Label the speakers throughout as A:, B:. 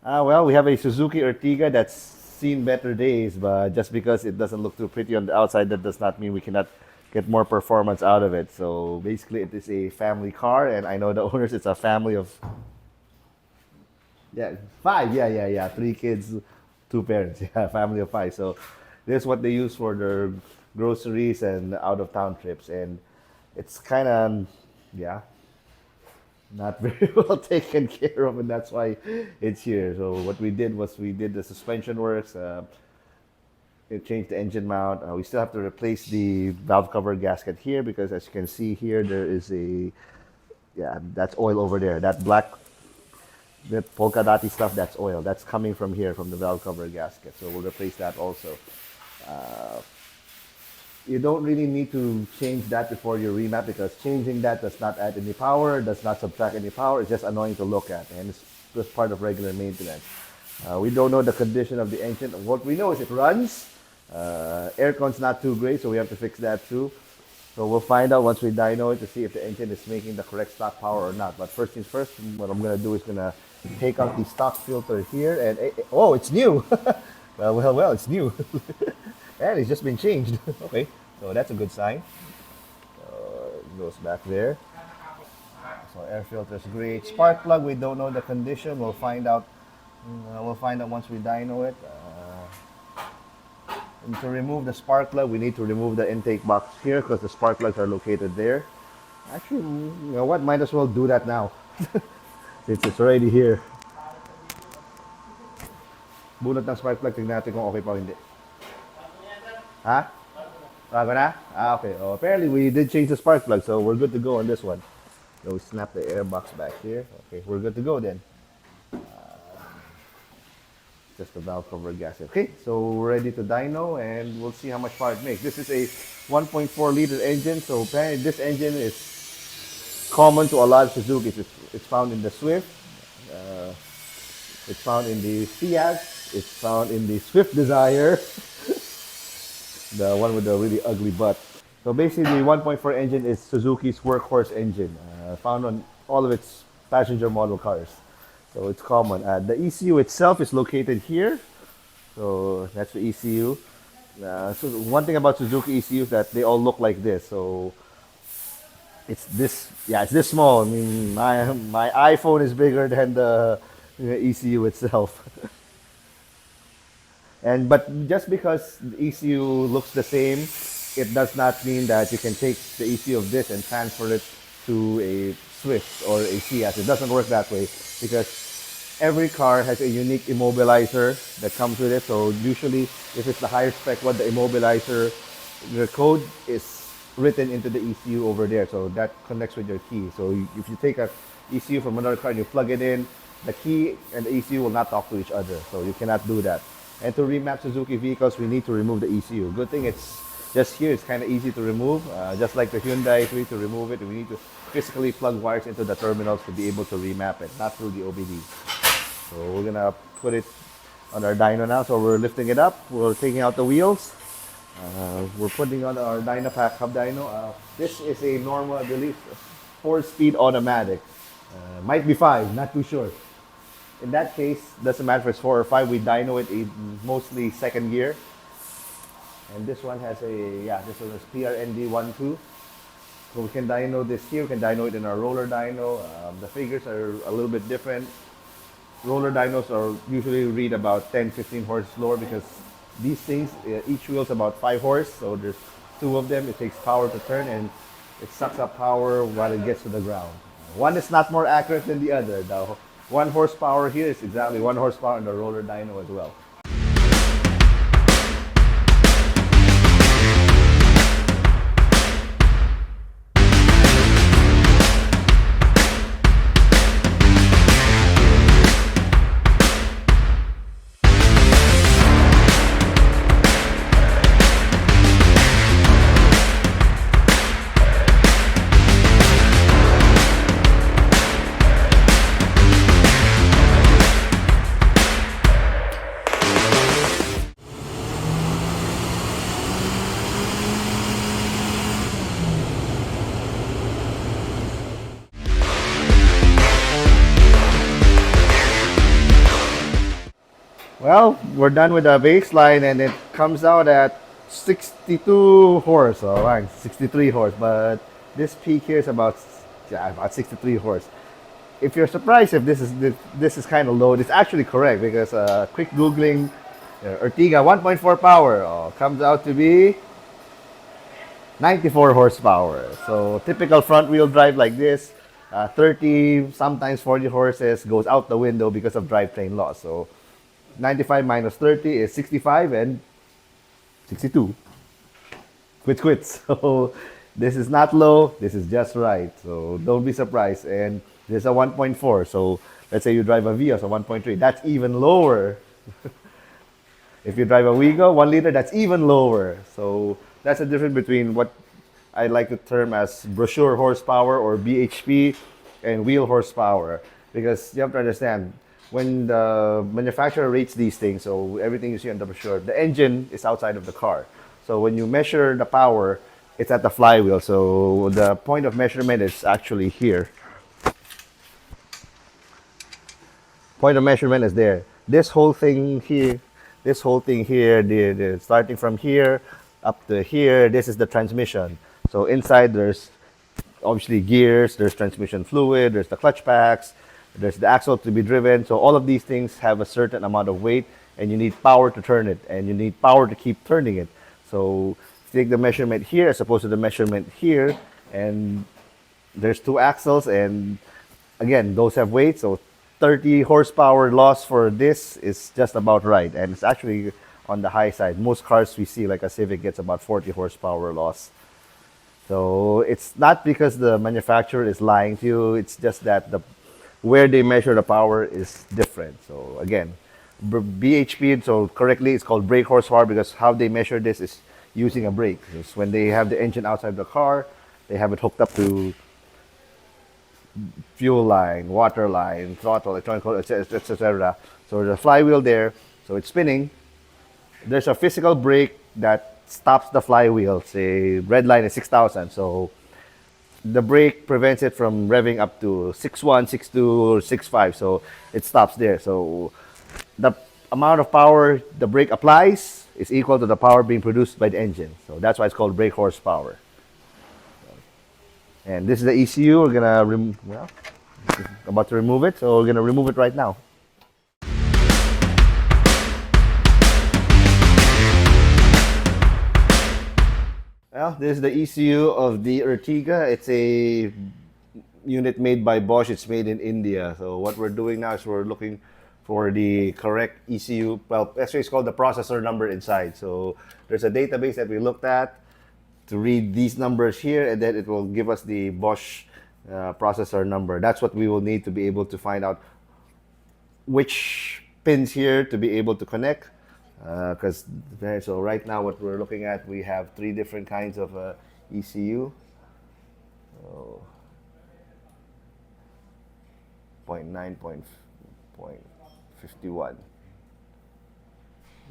A: Well, we have a Suzuki Ertiga that's seen better days, but just because it doesn't look too pretty on the outside, that does not mean we cannot get more performance out of it. So basically, it is a family car, and I know the owners. It's a family of yeah, five. Yeah. Three kids, two parents. Yeah, family of five. So this is what they use for their groceries and out of town trips, and it's kind of yeah not very well taken care of, and that's why it's here. So what we did was we did the suspension works, it changed the engine mount. We still have to replace the valve cover gasket here because, as you can see here, there is a yeah that's oil over there. That black, that polka dotty stuff, that's oil. That's coming from here from the valve cover gasket. So we'll replace that also. You don't really need to change that before you remap because changing that does not add any power, does not subtract any power. It's just annoying to look at, and it's just part of regular maintenance. We don't know the condition of the engine. What we know is it runs. Aircon's not too great, so we have to fix that too. So we'll find out once we dyno it to see if the engine is making the correct stock power or not. But first things first, what I'm gonna do is gonna take out the stock filter here, and oh, it's new. Well, it's new. And it's just been changed. Okay, so that's a good sign. It goes back there. So air filter's great. Spark plug, we don't know the condition. We'll find out. We'll find out once we dyno it. And to remove the spark plug, we need to remove the intake box here because the spark plugs are located there. Actually, you know what? Might as well do that now. It's already here. Bunot ng spark plug, tingnan natin kung okay pa o hindi. Ha? Bago na? Okay. Oh, apparently we did change the spark plug, so we're good to go on this one. So we snap the air box back here. Okay, we're good to go then. Just the valve cover gasket. Okay, so we're ready to dyno and we'll see how much power it makes. This is a 1.4 liter engine, so apparently this engine is common to a lot of Suzuki. It's found in the Swift, it's found in the Ciaz, it's found in the Swift Desire, the one with the really ugly butt. So basically, the 1.4 engine is Suzuki's workhorse engine, found on all of its passenger model cars. So it's common. The ECU itself is located here. So that's the ECU. So one thing about Suzuki ECU is that they all look like this. So it's this, yeah, it's this small. I mean, my iPhone is bigger than the ECU itself. But just because the ECU looks the same, it does not mean that you can take the ECU of this and transfer it to a Swift or a Ciaz. It doesn't work that way because every car has a unique immobilizer that comes with it. So usually, if it's the higher spec one, the immobilizer, the code is written into the ECU over there. So that connects with your key. So if you take a ECU from another car and you plug it in, the key and the ECU will not talk to each other. So you cannot do that. And to remap Suzuki vehicles, we need to remove the ECU. Good thing it's just here. It's kind of easy to remove. Just like the Hyundai, we need to remove it. We need to physically plug wires into the terminals to be able to remap it, not through the OBD. So we're gonna put it on our dyno now. So we're lifting it up. We're taking out the wheels. We're putting on our Dynapack hub dyno. This is a normal, I believe, 4-speed automatic. Might be 5, not too sure. In that case, doesn't matter if it's 4 or 5. We dyno it in mostly second gear. And this one has this one is PRND12. So we can dyno this here. We can dyno it in our roller dyno. The figures are a little bit different. Roller dynos are usually read about 10-15 horse lower because these things, each wheel is about 5 horse, so there's 2 of them. It takes power to turn and it sucks up power while it gets to the ground. One is not more accurate than the other. The 1 horsepower here is exactly 1 horsepower in the roller dyno as well. Well, we're done with the baseline, and it comes out at 62 horse. All right, 63 horse, but this peak here is about, yeah, about 63 horse. If you're surprised if this is kind of low, it's actually correct because quick googling, Ertiga 1.4 power comes out to be 94 horsepower. So typical front wheel drive like this, 30 sometimes 40 horses goes out the window because of drivetrain loss. So 95 minus 30 is 65 and 62. Quits. So this is not low, this is just right. So don't be surprised. And there's a 1.4. So let's say you drive a Vios, a 1.3. That's even lower. If you drive a Wigo, 1 liter, that's even lower. So that's the difference between what I like to term as brochure horsepower or BHP and wheel horsepower. Because you have to understand, when the manufacturer rates these things, so everything you see on the brochure, the engine is outside of the car. So when you measure the power, it's at the flywheel. So the point of measurement is actually here. Point of measurement is there. This whole thing here, starting from here up to here, this is the transmission. So inside there's obviously gears, there's transmission fluid, there's the clutch packs, there's the axle to be driven. So all of these things have a certain amount of weight, and you need power to turn it, and you need power to keep turning it. So take the measurement here as opposed to the measurement here, and there's two axles, and again, those have weight. So 30 horsepower loss for this is just about right, and it's actually on the high side. Most cars we see, like a Civic, gets about 40 horsepower loss. So it's not because the manufacturer is lying to you. It's just that the where they measure the power is different. So again, BHP, so correctly, it's called brake horsepower because how they measure this is using a brake. Because when they have the engine outside the car, they have it hooked up to fuel line, water line, throttle, electronic, etc. So there's a flywheel there, so it's spinning. There's a physical brake that stops the flywheel. Say red line is 6,000, so the brake prevents it from revving up to 6.1, 6.2, or 6.5. So it stops there. So the amount of power the brake applies is equal to the power being produced by the engine. So that's why it's called brake horsepower. And this is the ECU. We're gonna well, about to remove it, so we're gonna remove it right now. Well, this is the ECU of the Ertiga. It's a unit made by Bosch. It's made in India. So what we're doing now is we're looking for the correct ECU. Well, actually it's called the processor number inside. So there's a database that we looked at to read these numbers here, and then it will give us the Bosch processor number. That's what we will need to be able to find out which pins here to be able to connect. So right now what we're looking at, we have three different kinds of ECU. So 0.9, 0.51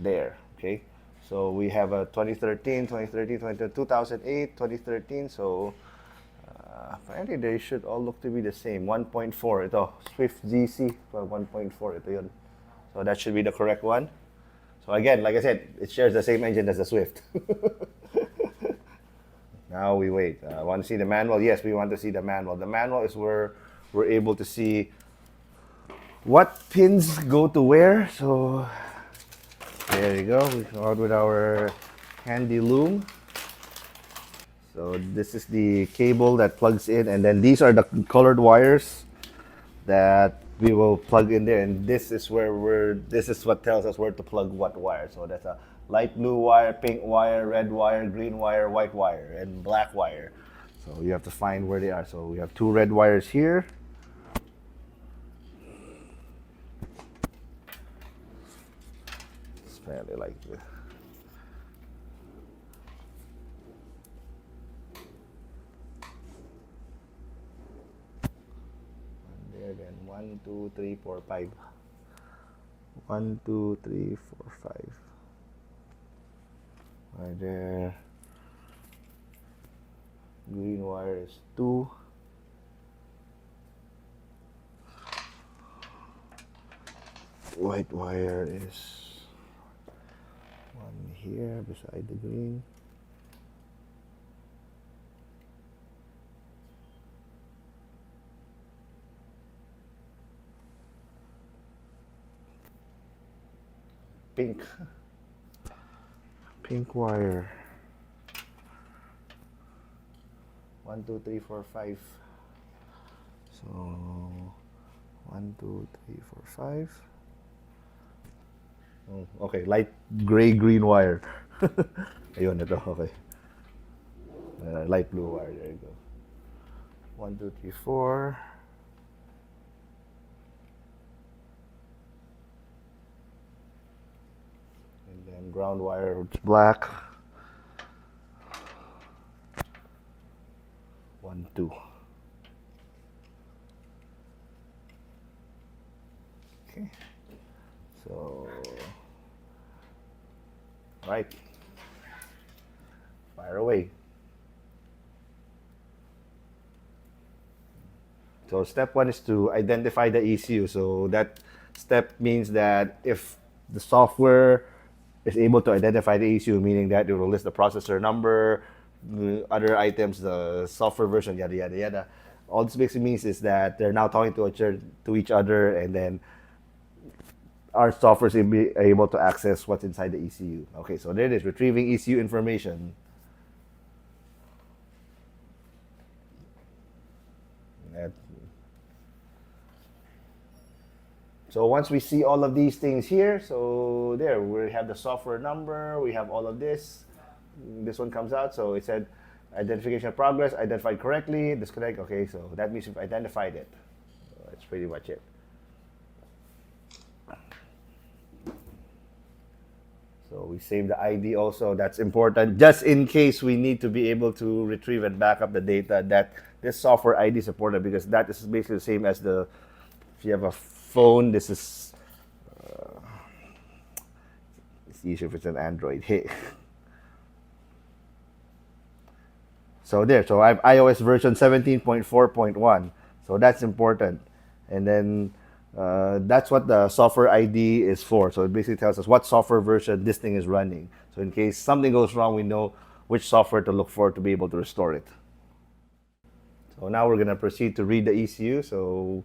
A: there, okay? So we have a 2013, 2008, 2013. So apparently they should all look to be the same. 1.4, ito, Swift GC, 1.4, ito yun. So that should be the correct one. So again, like I said, it shares the same engine as the Swift. Now we wait. Want to see the manual? Yes, we want to see the manual. The manual is where we're able to see what pins go to where. So there you go. We come out with our handy loom. So this is the cable that plugs in, and then these are the colored wires that we will plug in there, and this is what tells us where to plug what wire. So that's a light blue wire, pink wire, red wire, green wire, white wire, and black wire. So you have to find where they are. So we have two red wires here. It's fairly like this. Then 1, 2, 3, 4, 5. 1, 2, 3, 4, 5. Right there. Green wire is 2. White wire is And here beside the green. Pink. Pink wire. 1, 2, 3, 4, 5. So 1, 2, 3, 4, 5. Oh, okay, light gray green wire. Ayun, ito, okay. Light blue wire, there you go. 1, 2, 3, 4. And then ground wire, which is black. 1, 2. Okay. So, right. Fire away. So step 1 is to identify the ECU. So that step means that if the software is able to identify the ECU, meaning that it will list the processor number, the other items, the software version, yada yada yada. All this basically means is that they're now talking to each other, and then our software is able to access what's inside the ECU. Okay, so there it is, retrieving ECU information. So once we see all of these things here, so there, we have the software number, we have all of this. This one comes out, so it said identification progress, identified correctly, disconnect. Okay, so that means we've identified it. So that's pretty much it. So we save the ID also, that's important, just in case we need to be able to retrieve and back up the data, that this software ID is important, because that is basically the same as the, if you have a phone, this is, it's easier if it's an Android. Hey. So there, so I have iOS version 17.4.1, so that's important. And then that's what the software ID is for. So it basically tells us what software version this thing is running. So in case something goes wrong, we know which software to look for to be able to restore it. So now we're gonna proceed to read the ECU. So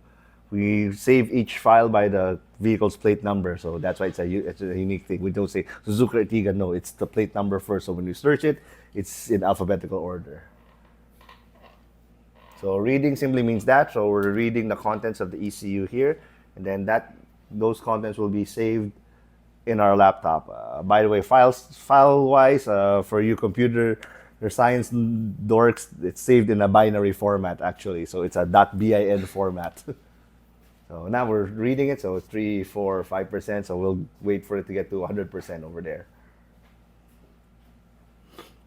A: we save each file by the vehicle's plate number. So that's why it's a unique thing. We don't say Suzuki Ertiga, no, it's the plate number first. So when you search it, it's in alphabetical order. So reading simply means that. So we're reading the contents of the ECU here, and then those contents will be saved in our laptop. By the way, file-wise, for you computer science dorks, it's saved in a binary format actually. So it's a .bin format. So now we're reading it. So it's 3, 4, 5%. So we'll wait for it to get to 100% over there.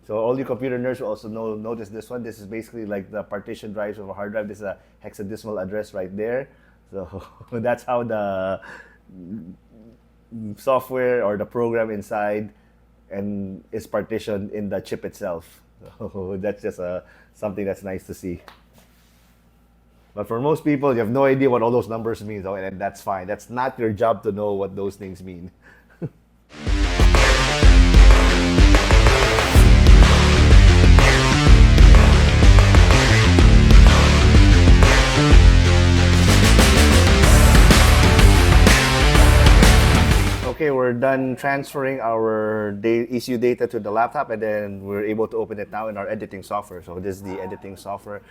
A: So all you computer nerds will also notice this one. This is basically like the partition drives of a hard drive. This is a hexadecimal address right there. So that's how the software or the program inside and is partitioned in the chip itself. So that's just something that's nice to see. But for most people, you have no idea what all those numbers mean, and that's fine. That's not your job to know what those things mean. Okay, we're done transferring our ECU data to the laptop, and then we're able to open it now in our editing software. So this is the editing software.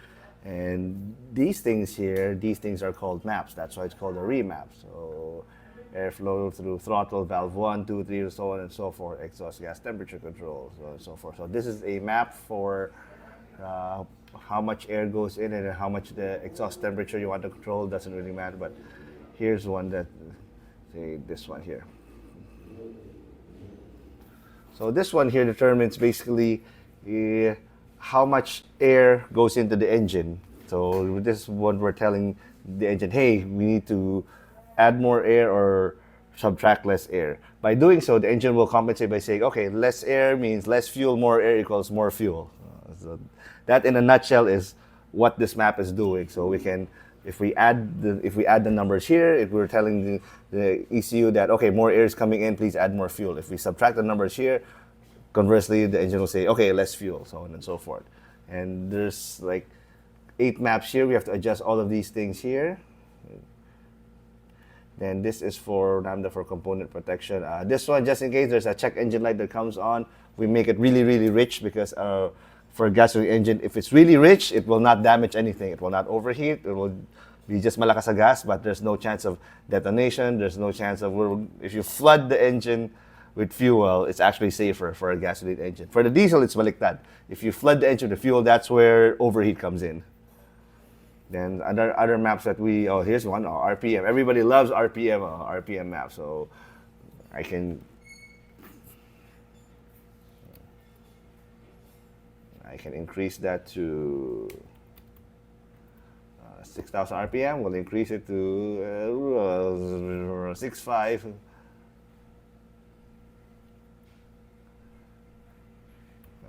A: And these things here, these things are called maps. That's why it's called a remap. So airflow through throttle, valve 1, 2, 3, so on and so forth, exhaust gas temperature control, so on and so forth. So this is a map for how much air goes in and how much the exhaust temperature you want to control. Doesn't really matter, but here's one that, say this one here. So this one here determines basically how much air goes into the engine. So this one we're telling the engine, hey, we need to add more air or subtract less air. By doing so, the engine will compensate by saying, okay, less air means less fuel, more air equals more fuel. So that in a nutshell is what this map is doing. So we can If we add the numbers here, if we're telling the ECU that okay, more air is coming in, please add more fuel. If we subtract the numbers here, conversely, the engine will say okay, less fuel, so on and so forth. And there's like 8 maps here. We have to adjust all of these things here. Then this is for lambda for component protection. This one, just in case there's a check engine light that comes on, we make it really, really rich because for a gasoline engine, if it's really rich, it will not damage anything. It will not overheat. It will be just malakas sa gas, but there's no chance of detonation. There's no chance of, if you flood the engine with fuel, it's actually safer for a gasoline engine. For the diesel, it's baliktad. If you flood the engine with fuel, that's where overheat comes in. Then other maps that here's one, RPM. Everybody loves RPM, RPM map. So I can increase that to 6,000 RPM. We'll increase it to 6.5.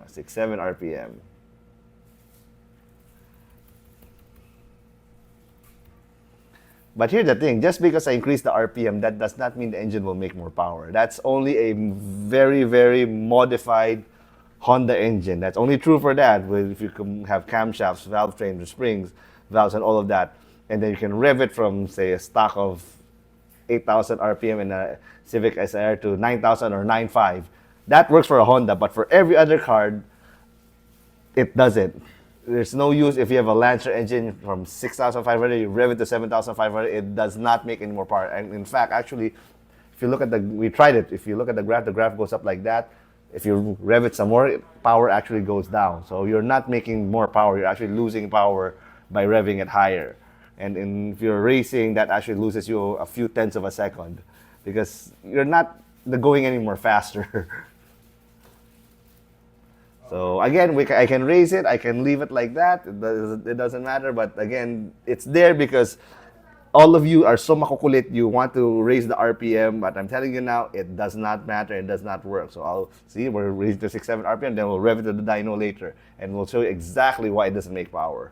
A: Six, 7 RPM. But here's the thing, just because I increase the RPM, that does not mean the engine will make more power. That's only a very, very modified Honda engine. That's only true for that. If you can have camshafts, valve frames, springs, valves, and all of that, and then you can rev it from, say, a stock of 8,000 RPM in a Civic SR to 9,000 or 9.5. That works for a Honda, but for every other car, it doesn't. There's no use if you have a Lancer engine from 6,500, you rev it to 7,500, it does not make any more power. And in fact, actually, if you look at we tried it, if you look at the graph goes up like that. If you rev it some more, power actually goes down. So you're not making more power, you're actually losing power by revving it higher. And if you're racing, that actually loses you a few tenths of a second because you're not going any more faster. So again, I can raise it, I can leave it like that, it doesn't matter, but again, it's there because all of you are so makukulit, you want to raise the RPM, but I'm telling you now, it does not matter, it does not work. So I'll see, we'll raise to 6, 7 RPM, then we'll rev it to the dyno later, and we'll show you exactly why it doesn't make power.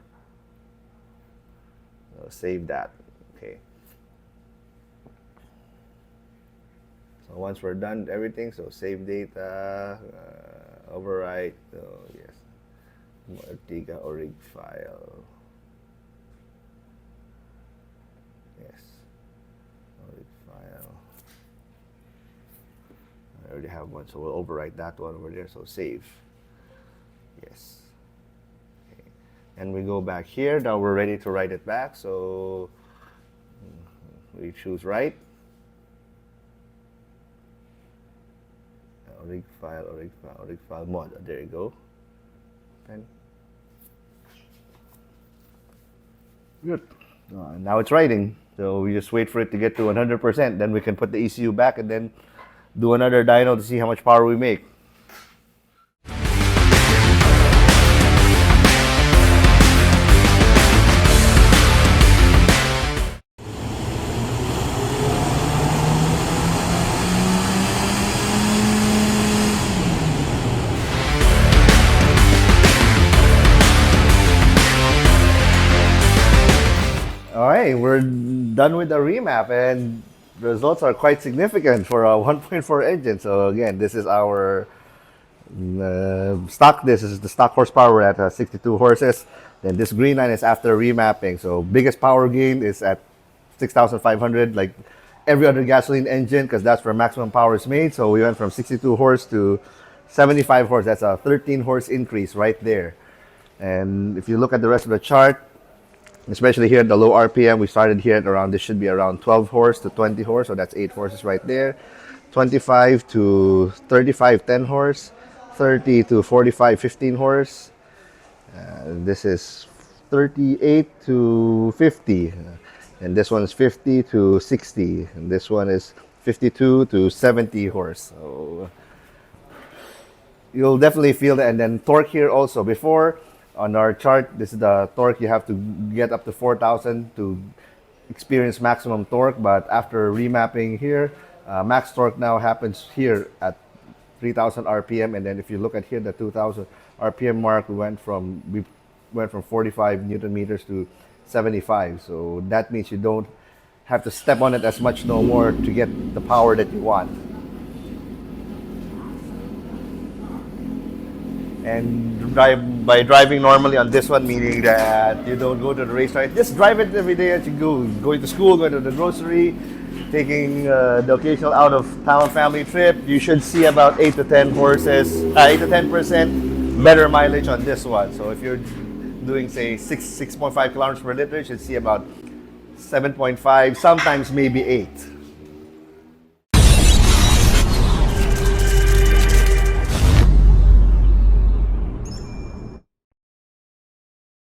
A: So save that, okay. So once we're done with everything, so save data, overwrite, yes, Ertiga orig file, yes, orig file, I already have one, so we'll overwrite that one over there, so save, yes, okay. And we go back here, now we're ready to write it back, so we choose write, orig file mod. There you go. Pen. Good. Now it's writing. So we just wait for it to get to 100%. Then we can put the ECU back and then do another dyno to see how much power we make. Alright, we're done with the remap and the results are quite significant for a 1.4 engine. So again, this is our stock. This is the stock horsepower at 62 horses. Then this green line is after remapping. So biggest power gain is at 6,500, like every other gasoline engine, because that's where maximum power is made. So we went from 62 horse to 75 horse. That's a 13 horse increase right there. And if you look at the rest of the chart, especially here at the low RPM, we started here at around, this should be around 12 horse to 20 horse, so that's 8 horses right there. 25 to 35, 10 horse. 30 to 45, 15 horse. This is 38 to 50. And this one is 50 to 60. And this one is 52 to 70 horse. So you'll definitely feel that. And then torque here also. Before, on our chart, this is the torque. You have to get up to 4,000 to experience maximum torque. But after remapping here, max torque now happens here at 3,000 RPM. And then if you look at here, the 2,000 RPM mark, we went from 45 Newton meters to 75. So that means you don't have to step on it as much no more to get the power that you want. And by driving normally on this one, meaning that you don't go to the racetrack, just drive it every day as you go. Going to school, going to the grocery, taking the occasional out of town family trip, you should see about 8 to 10 horses, 8 to 10% better mileage on this one. So if you're doing say 6.5 kilometers per liter, you should see about 7.5, sometimes maybe 8.